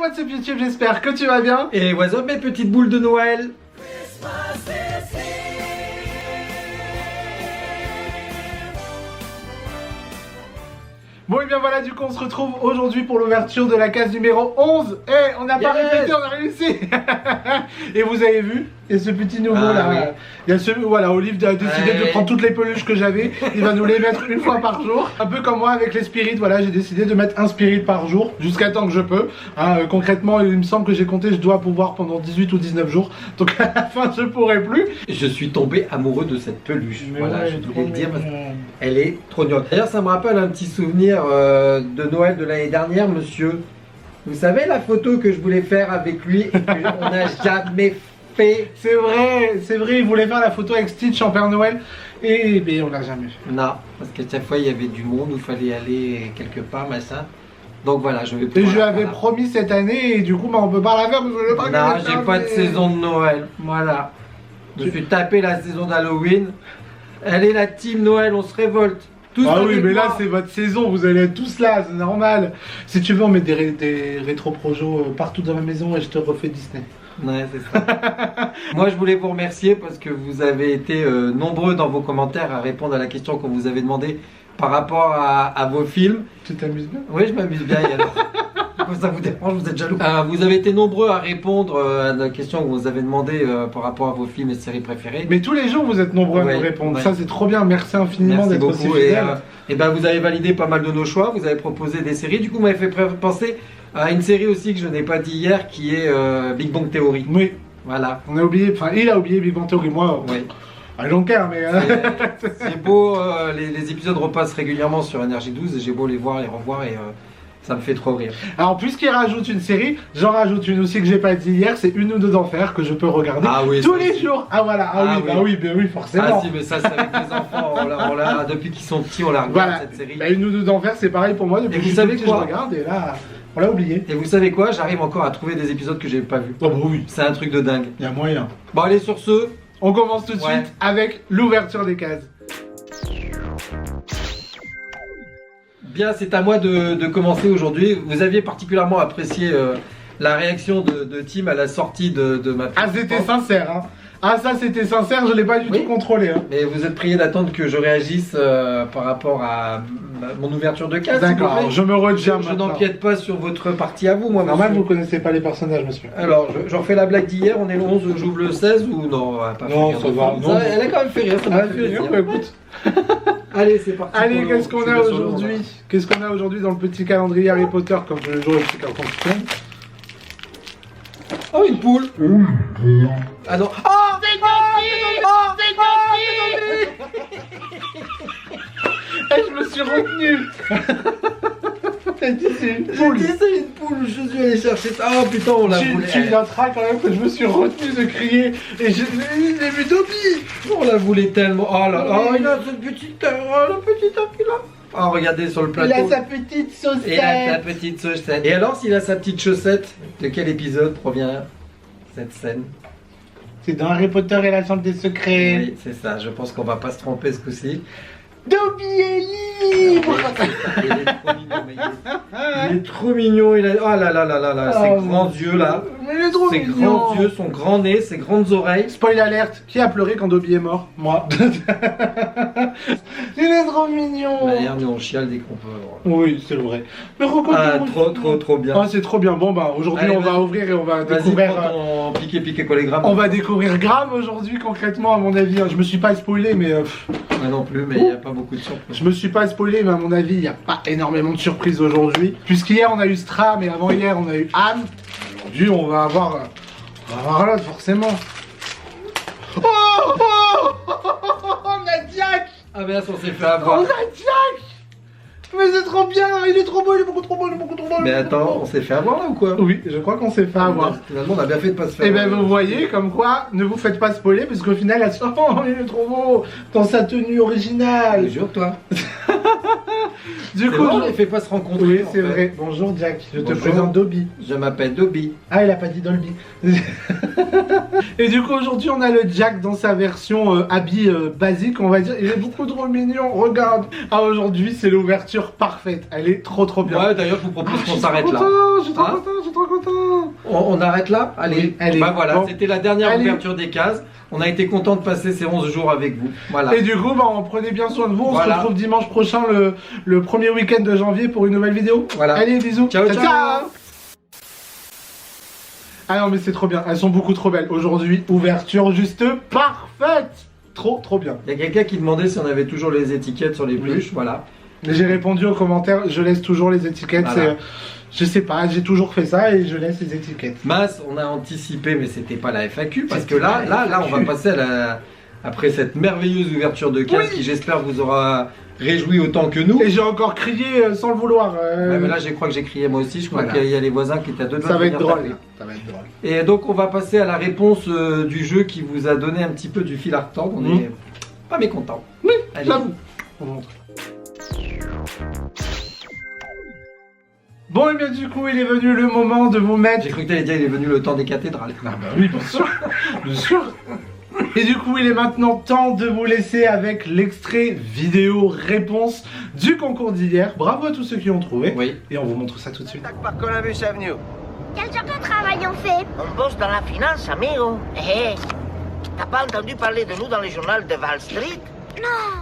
what's up YouTube, j'espère que tu vas bien. Et what's up mes petites boules de Noël. Bon et bien voilà, du coup on se retrouve aujourd'hui pour l'ouverture de la case numéro 11. Et on n'a pas répété, on a réussi. Et vous avez vu, il y a ce petit nouveau là. Oui. Il y a ce, voilà, Olive a décidé de prendre toutes les peluches que j'avais. Il va nous les mettre une fois par jour. Un peu comme moi avec les spirits, voilà, j'ai décidé de mettre un spirit par jour jusqu'à temps que je peux. Concrètement, il me semble que j'ai compté, je dois pouvoir pendant 18 ou 19 jours. Donc à la fin, je pourrai plus. Je suis tombé amoureux de cette peluche. Mais voilà, ouais, je voulais le dire parce mignon. qu'elle est trop mignonne. D'ailleurs, ça me rappelle un petit souvenir de Noël de l'année dernière, monsieur. Vous savez la photo que je voulais faire avec lui et qu'on n'a jamais fait. C'est vrai, il voulait faire la photo avec Stitch en Père Noël et ben, on l'a jamais fait. Non, parce qu'à chaque fois il y avait du monde où il fallait aller quelque part, machin. Donc voilà, je vais Et pouvoir je la l'avais faire. promis cette année et du coup on peut pas la faire parce que je pas Non, j'ai pas de saison de Noël. Voilà. Je me suis tapé la saison d'Halloween. Elle est la team Noël, on se révolte. Tous Ah oui, avec mais moi. là c'est votre saison, vous allez être tous là, c'est normal. Si tu veux, on met des rétro-projos partout dans la maison et je te refais Disney. Ouais, c'est ça. Moi, je voulais vous remercier parce que vous avez été nombreux dans vos commentaires à répondre à la question qu'on vous avait demandé par rapport à vos films. Tu t'amuses bien? Oui, je m'amuse bien. Et alors ça vous dérange, vous êtes jaloux. Vous avez été nombreux à répondre à la question que vous avez demandé par rapport à vos films et séries préférées. Mais tous les jours vous êtes nombreux à Ouais, nous répondre, ouais. ça c'est trop bien, merci infiniment Merci d'être aussi beaucoup. fidèle. Et ben, vous avez validé pas mal de nos choix. Vous avez proposé des séries. Du coup, vous m'avez fait penser à une série aussi que je n'ai pas dit hier, qui est Big Bang Theory. Oui, Voilà. on a oublié, enfin il a oublié Big Bang Theory, moi, Oui. I don't care, mais... C'est beau, les épisodes repassent régulièrement sur Énergie 12 et j'ai beau les voir, les revoir et ça me fait trop rire. Alors puisqu'il rajoute une série, j'en rajoute une aussi que j'ai pas dit hier, c'est Une ou deux d'enfer que je peux regarder Ah oui, tous ça les aussi. jours. Ah voilà, ben oui, forcément. Ah si, mais ça c'est avec les enfants, depuis qu'ils sont petits on la regarde Voilà, cette série. bah, Une ou deux d'enfer c'est pareil pour moi, depuis Et que vous je suis savez petit, quoi je regarde et là, on l'a oublié. Et vous savez quoi, j'arrive encore à trouver des épisodes que j'ai pas vus. Oh bah oui, C'est un truc de dingue. il y a moyen. Bon allez sur ce, On commence tout de Ouais. suite avec l'ouverture des cases. bien c'est à moi de commencer aujourd'hui. Vous aviez particulièrement apprécié la réaction de Tim à la sortie de ma Ah c'était sincère, hein. Ah ça c'était sincère, je l'ai pas du Oui. tout contrôlé, hein. Mais vous êtes prié d'attendre que je réagisse par rapport à mon ouverture de case. s'il vous D'accord, plaît. alors je me retiens Je maintenant. n'empiète pas sur votre partie à vous, moi. Normal, monsieur. vous connaissez pas les personnages, monsieur. Alors, je refais la blague d'hier, on est le 11, j'ouvre le 16 ou non? On va pas Non, faire ça de va, film. non. Elle a quand même fait rire, ça m'a fait plaisir. Bah, écoute. Allez, c'est parti. Allez, pour le- qu'est-ce qu'on je a suis sur le aujourd'hui? monde. Qu'est-ce qu'on a aujourd'hui dans le petit calendrier Harry Potter, comme tous les jours le petit calendrier? Oh, une poule. Ah non. Oh, Eh, je me suis retenu. T'as dit c'est une poule. J'ai dit c'est une poule, je suis allé chercher ça. Oh putain, on l'a voulu. Tu noteras quand même que je me suis retenu de crier et j'ai vu Dobby. On la voulait tellement. Oh là là, oh, il a cette petite. Oh, la petite tapis là. Oh, regardez sur le plateau. Il a sa petite Et la saucette. petite chaussette. Et alors, s'il a sa petite chaussette, de quel épisode provient cette scène? C'est dans Harry Potter et la chambre des secrets. Oui, c'est ça. Je pense qu'on va pas se tromper ce coup-ci. Dobby est libre. Il est trop mignon, mais il est trop mignon. Il a... Oh là là là là là, ses Oh, grands mon yeux là. Mais il est trop Ses mignon. grands yeux, son grand nez, ses grandes oreilles. Spoil alerte, qui a pleuré quand Dobby est mort? Moi. Il est trop mignon. D'ailleurs, nous on chiale dès qu'on peut. Oui, c'est vrai. Mais Ah, trop bien. Ah, c'est trop bien. Bon, bah, aujourd'hui, Allez, on va vas-y. ouvrir et on va Vas-y, découvrir. prends ton piqué collégramme. On va découvrir Graham aujourd'hui, concrètement, à mon avis. Je me suis pas spoilé, mais. Moi non plus, mais il n'y a pas beaucoup de surprises. Je me suis pas spoilé, mais à mon avis, il n'y a pas énormément de surprises aujourd'hui. Puisqu'hier, on a eu Stra, mais avant hier, on a eu Anne. Aujourd'hui, on va avoir l'autre, forcément. Oh, on a Jack. Ah, mais là, on s'est fait On avoir. a Jack. Mais c'est trop bien, il est trop beau, il est beaucoup trop beau, il est beaucoup trop beau. Mais attends, on s'est fait avoir là ou quoi? Oui, je crois qu'on s'est fait avoir. Finalement, on a bien fait de pas se faire Et ben avoir. vous voyez, comme quoi, ne vous faites pas spoiler, parce qu'au final, elle se oh, il est trop beau, dans sa tenue originale. Jure-toi. Du C'est coup, bon, on les fait pas se rencontrer. oui, en c'est fait. vrai. Bonjour Jack, je te Bonjour. présente Dobby. Je m'appelle Dobby. Ah, il a pas dit Dolby. Et du coup, aujourd'hui, on a le Jack dans sa version habit basique, on va dire. Il est beaucoup trop mignon, regarde. Ah, aujourd'hui, c'est l'ouverture parfaite. Elle est trop bien. Ouais, d'ailleurs, je vous propose qu'on s'arrête là. Je suis trop Hein content, je suis trop content. On arrête là? Allez. Oui, allez. Bah voilà, Bon. c'était la dernière Allez. ouverture des cases. On a été content de passer ces 11 jours avec vous. Voilà. Et du coup, bah, on prenez bien soin de vous. On Voilà. se retrouve dimanche prochain, le premier week-end de janvier, pour une nouvelle vidéo. Voilà. Allez, bisous. Ciao, ciao. Ah non, mais c'est trop bien. Elles sont beaucoup trop belles. Aujourd'hui, ouverture juste parfaite. Trop bien. Il y a quelqu'un qui demandait si on avait toujours les étiquettes sur les Oui. peluches. Voilà. Mais j'ai répondu aux commentaires, je laisse toujours les étiquettes. Voilà. Je sais pas, j'ai toujours fait ça et je laisse les étiquettes. Mas, on a anticipé, mais c'était pas la FAQ. Parce que C'était là, pas la là, on va FAQ. passer à après cette merveilleuse ouverture de cases qui, j'espère, vous aura réjoui autant que nous. Et j'ai encore crié sans le vouloir. Ouais, mais là, je crois que j'ai crié moi aussi. Je crois Voilà. qu'il y a les voisins qui étaient à deux doigts ça de va être venir drôle. taper. Ça va être drôle. Et donc, on va passer à la réponse du jeu qui vous a donné un petit peu du fil à retordre. On est pas mécontent. Oui, Allez. j'avoue. On montre. Bon, et bien du coup, il est venu le moment de vous mettre. J'ai cru que t'allais dire il est venu le temps des cathédrales. Ah bah oui, bien sûr, bien sûr. Et du coup, il est maintenant temps de vous laisser avec l'extrait vidéo réponse du concours d'hier. Bravo à tous ceux qui ont trouvé. Oui. Et on vous montre ça tout de suite. Par Columbus Avenue. Quel genre de travail on fait? On bosse dans la finance, amigo. Eh, t'as pas entendu parler de nous dans les journaux de Wall Street?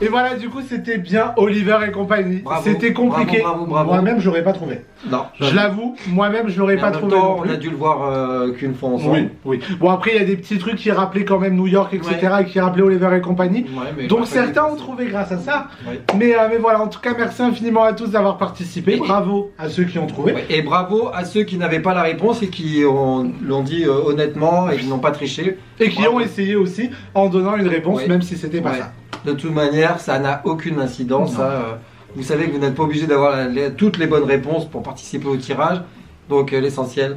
Et voilà, du coup, c'était bien Oliver et compagnie. Bravo, C'était compliqué. bravo. Moi-même, j'aurais pas trouvé. Non. Je l'avoue, moi-même, je l'aurais Mais pas en même trouvé. temps, non on plus. a dû le voir qu'une fois ensemble. Oui, oui. Bon, après, il y a des petits trucs qui rappelaient quand même New York, etc. et qui rappelaient Oliver et compagnie. Ouais, mais Donc pas certains fait. ont trouvé grâce à ça. Ouais. Mais voilà, en tout cas, merci infiniment à tous d'avoir participé. Et- Bravo à ceux qui ont trouvé. Ouais, et bravo à ceux qui n'avaient pas la réponse et qui l'ont dit honnêtement et qui n'ont pas triché. Et qui Bravo. ont essayé aussi en donnant une réponse, Ouais. même si c'était pas Ouais. ça. De toute manière, ça n'a aucune incidence. Non. Ça, vous savez que vous n'êtes pas obligé d'avoir toutes les bonnes réponses pour participer au tirage. Donc l'essentiel,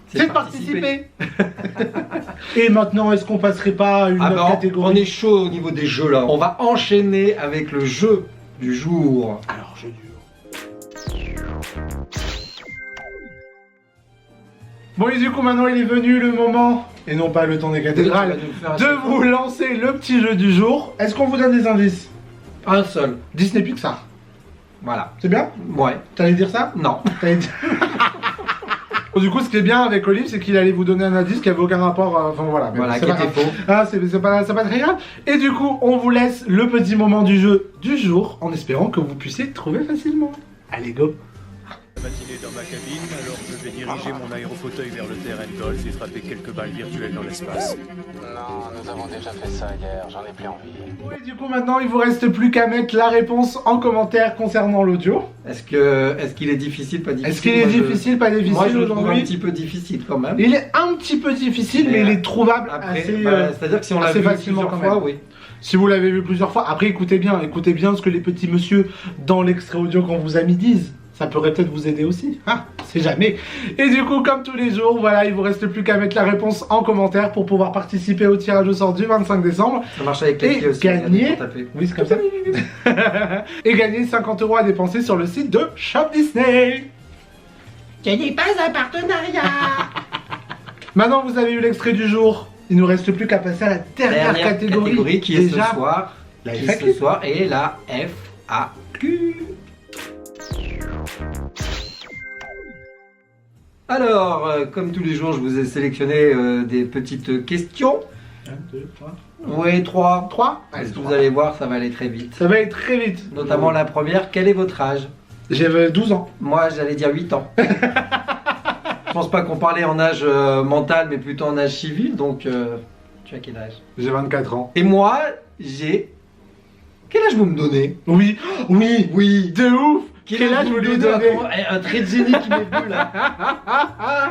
C'est de participer. Et maintenant, est-ce qu'on passerait pas à une Ah autre ben, on catégorie? est chaud au niveau des jeux là. On va enchaîner avec le jeu du jour. Alors, je dis. Bon, et du coup, maintenant, il est venu le moment, et non pas le temps des cathédrales, Tu vas nous faire un de seul vous lancer le petit jeu du jour. Est-ce qu'on vous donne des indices? Un seul. Disney Pixar. Voilà. C'est bien? Ouais. T'allais dire ça? Non. T'allais dire- Bon, du coup, ce qui est bien avec Olive, c'est qu'il allait vous donner un indice qui avait aucun rapport. Enfin voilà. Mais Voilà, c'est qui pas était grave. faux. Ah, c'est pas très grave. Et du coup, on vous laisse le petit moment du jeu du jour, en espérant que vous puissiez trouver facilement. Allez, go. Matinée dans ma cabine, alors je vais diriger mon aérofauteuil vers le terrain de golf et frapper quelques balles virtuelles dans l'espace. Non, nous avons déjà fait ça hier, j'en ai plus envie. Et du coup, maintenant, il vous reste plus qu'à mettre la réponse en commentaire concernant l'audio. Est-ce qu'il est difficile, pas difficile? Est-ce qu'il est Moi, je- difficile, pas difficile Moi, je le trouve un aujourd'hui? petit peu difficile quand même. Il est un petit peu difficile, mais il est trouvable Après, assez. c'est-à-dire que si on l'a assez vu facilement plusieurs quand fois, même. oui. Si vous l'avez vu plusieurs fois, après écoutez bien ce que les petits monsieur dans l'extrait audio qu'on vous a mis disent. Ça pourrait peut-être vous aider aussi, hein, c'est jamais. Et du coup, comme tous les jours, voilà, il vous reste plus qu'à mettre la réponse en commentaire pour pouvoir participer au tirage au sort du 25 décembre. Ça marche avec les Et pieds aussi. gagner. pour taper. Oui, c'est comme ça. Et gagner 50 € à dépenser sur le site de Shop Disney. Ce n'est pas un partenariat. Maintenant, vous avez eu l'extrait du jour. Il nous reste plus qu'à passer à la dernière catégorie qui est déjà, ce soir. la Qui FAQ. ce soir est la FAQ. Alors, comme tous les jours, je vous ai sélectionné des petites questions. 1, 2, 3. Oui, 3. 3 Allez, Vous allez voir, ça va aller très vite. Ça va aller très vite. Notamment la première, quel est votre âge? J'ai 12 ans. Moi, j'allais dire 8 ans. Je pense pas qu'on parlait en âge mental, mais plutôt en âge civil, donc tu as quel âge? J'ai 24 ans. Et moi, j'ai... Quel âge vous me donnez? Oui, oui, Oui. de ouf. Quel âge vous vous me lui donnez? donnez? Un trait de génie qui m'est venu là.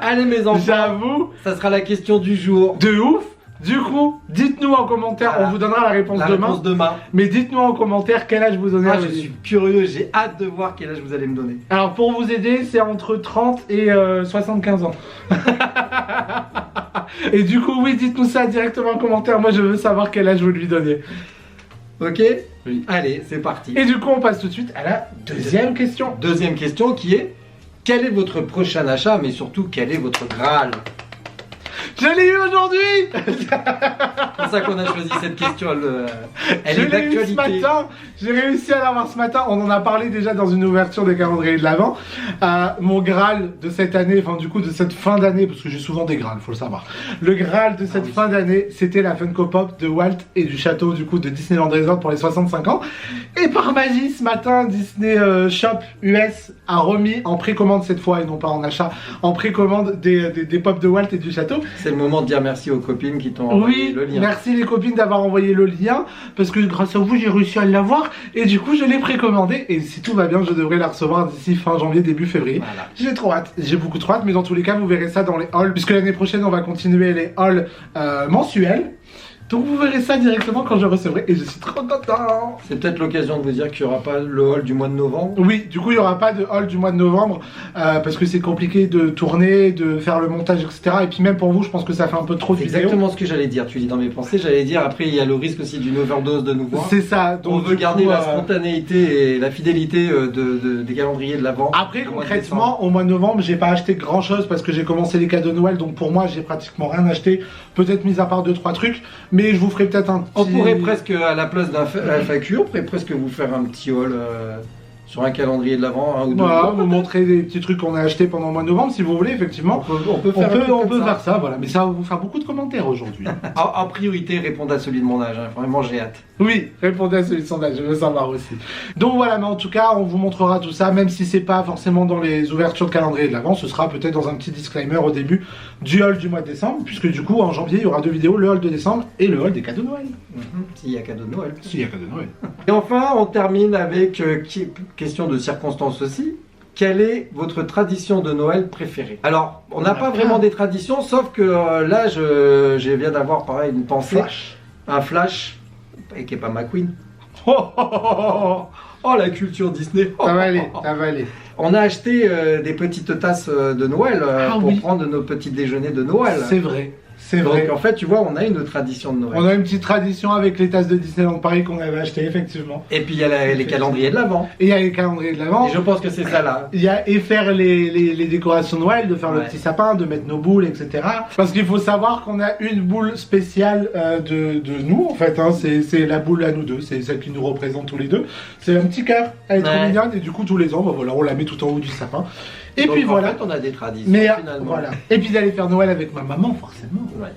Allez mes enfants, J'avoue, ça sera la question du jour. de ouf. Du coup, dites-nous en commentaire, Voilà. on vous donnera la réponse La demain. réponse demain. Mais dites-nous en commentaire quel âge vous donnez Ah, à je Olivier. suis curieux, j'ai hâte de voir quel âge vous allez me donner. Alors pour vous aider, c'est entre 30 et 75 ans. Et du coup, oui, dites-nous ça directement en commentaire. Moi, je veux savoir quel âge vous lui donnez. Ok? Oui. Allez, c'est parti. Et du coup, on passe tout de suite à la deuxième question. Deuxième question qui est, quel est votre prochain achat, mais surtout, quel est votre Graal? Je l'ai eu aujourd'hui. C'est pour ça qu'on a choisi cette question, elle Je est l'ai eu ce d'actualité. matin, j'ai réussi à l'avoir ce matin, on en a parlé déjà dans une ouverture des calendriers de l'Avent. Mon Graal de cette année, enfin du coup de cette fin d'année, parce que j'ai souvent des Graals, faut le savoir. Le Graal de cette fin d'année, c'était la Funko Pop de Walt et du château du coup de Disneyland Resort pour les 65 ans. Et par magie, ce matin, Disney Shop US a remis en précommande cette fois, et non pas en achat, en précommande des pop de Walt et du château. C'est le moment de dire merci aux copines qui t'ont envoyé Oui, le lien. merci les copines d'avoir envoyé le lien, parce que grâce à vous j'ai réussi à l'avoir, et du coup je l'ai précommandé, et si tout va bien je devrais la recevoir d'ici fin janvier, début février. Voilà. J'ai trop hâte, j'ai beaucoup trop hâte, mais dans tous les cas vous verrez ça dans les hauls, puisque l'année prochaine on va continuer les hauls mensuels. Donc vous verrez ça directement quand je recevrai, et je suis trop content. C'est peut-être l'occasion de vous dire qu'il n'y aura pas le haul du mois de novembre. Oui, du coup il n'y aura pas de haul du mois de novembre, parce que c'est compliqué de tourner, de faire le montage, etc. Et puis même pour vous, je pense que ça fait un peu trop de C'est vidéos. exactement ce que j'allais dire, tu lis dans mes pensées, j'allais dire après il y a le risque aussi d'une overdose de nous voir. C'est ça, donc On veut du garder coup, la spontanéité et la fidélité des calendriers de l'avant. Après, concrètement, au mois de novembre, j'ai pas acheté grand chose parce que j'ai commencé les cadeaux de Noël, donc pour moi, j'ai pratiquement rien acheté. Peut-être mis à part 2-3 trucs, mais je vous ferai peut-être un petit. On pourrait presque, à la place d'un FAQ, on pourrait presque vous faire un petit haul sur un calendrier de l'avant, un ou deux. Voilà, vous montrer des petits trucs qu'on a achetés pendant le mois de novembre, si vous voulez, effectivement. On peut faire, faire ça, voilà. Mais ça va vous faire beaucoup de commentaires aujourd'hui. En priorité, répondre à celui de mon âge, hein. Vraiment j'ai hâte. Oui, répondez à celui de sondage, je veux savoir aussi. Donc voilà, mais en tout cas, on vous montrera tout ça, même si c'est pas forcément dans les ouvertures de calendrier de l'avant, ce sera peut-être dans un petit disclaimer au début du haul du mois de décembre, puisque du coup, en janvier, il y aura 2 vidéos, le haul de décembre et le haul des cadeaux de Noël. S'il y a cadeau de Noël. S'il y a cadeaux de Noël. Et enfin, on termine avec question de circonstance aussi. Quelle est votre tradition de Noël préférée? Alors, on n'a pas vraiment des traditions, sauf que là, je viens d'avoir pareil une pensée, un flash, et qui est pas McQueen. Oh, la culture Disney. Ça va aller, ça va aller. On a acheté des petites tasses de Noël pour oui. prendre nos petits déjeuners de Noël. C'est vrai. C'est vrai. Donc en fait, tu vois, on a une tradition de Noël. On a une petite tradition avec les tasses de Disneyland Paris qu'on avait achetées, effectivement. Et puis il y a les calendriers de l'Avent. Et il y a les calendriers de l'Avent. Et je pense que c'est ça là. Il y a et faire les décorations de Noël, de faire le Ouais. petit sapin, de mettre nos boules, etc. Parce qu'il faut savoir qu'on a une boule spéciale de nous, en fait. Hein. C'est la boule à nous deux, c'est celle qui nous représente tous les deux. C'est un petit cœur, elle est trop Ouais. mignonne. Et du coup, tous les ans, bah, voilà, on la met tout en haut du sapin. Et Donc, puis en voilà. fait, on a des traditions Mais finalement. voilà. Et puis d'aller faire Noël avec ma maman, forcément. Ouais.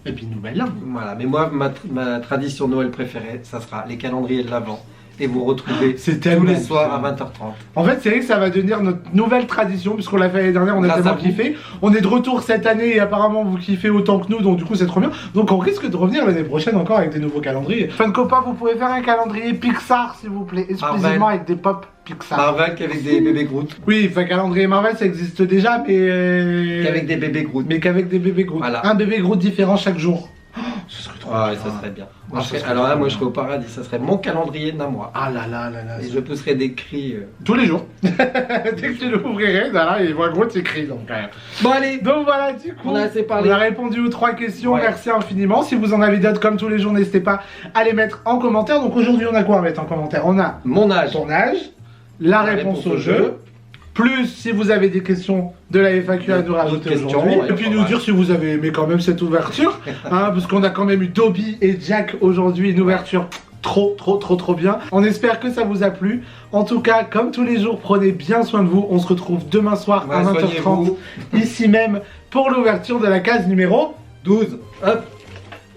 Et puis Nouvelle An. Voilà, mais moi, ma tradition Noël préférée, ça sera les calendriers de l'Avent. Et vous retrouvez C'est tous tellement les soirs bien. à 20h30. En fait, c'est vrai que ça va devenir notre nouvelle tradition, puisqu'on l'a fait l'année dernière, on a Grâce à tellement vous. kiffé. On est de retour cette année et apparemment vous kiffez autant que nous, donc du coup c'est trop bien. Donc on risque de revenir l'année prochaine encore avec des nouveaux calendriers. Funko Pop, vous pouvez faire un calendrier Pixar s'il vous plaît, exclusivement avec des pop Pixar. Marvel qu'avec des bébés Groot. Oui, enfin calendrier Marvel ça existe déjà, mais Qu'avec des bébés Groot. mais qu'avec des bébés Groot. Voilà. Un bébé Groot différent chaque jour. Oh, ce serait trop Ah, bien. ouais, ça serait bien. Ah, Moi, ça serait alors là, trop moi, bien. je serais au paradis. Ça serait mon calendrier d'un mois. Ah là là là là. Et je pousserais des cris. Tous les jours. Dès que tu l'ouvrirais, voilà, il voit Groot s'écrit donc. Bon, allez. Donc voilà, du coup, On a assez parlé. on a répondu aux 3 questions. Ouais. Merci infiniment. Si vous en avez d'autres, comme tous les jours, n'hésitez pas à les mettre en commentaire. Donc aujourd'hui, on a quoi à mettre en commentaire? On a Mon âge. ton âge, la réponse au jeu, plus si vous avez des questions de la FAQ à nous rajouter D'autres questions, aujourd'hui. ouais, Et puis pas nous mal. dire si vous avez aimé quand même cette ouverture. Hein, parce qu'on a quand même eu Dobby et Jack aujourd'hui, une ouverture trop bien. On espère que ça vous a plu. En tout cas, comme tous les jours, prenez bien soin de vous. On se retrouve demain soir à Ouais, 20h30 soignez-vous. ici même pour l'ouverture de la case numéro 12. Hop.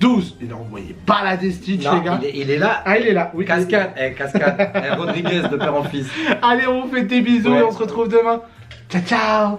12. Et là, on voyait pas la des Stitch, Non, les gars. il est là. Ah, il est là, oui. Cascade. Cascade. Rodriguez de père en fils. Allez, on vous fait des bisous Ouais. et on se retrouve demain. Ciao, ciao.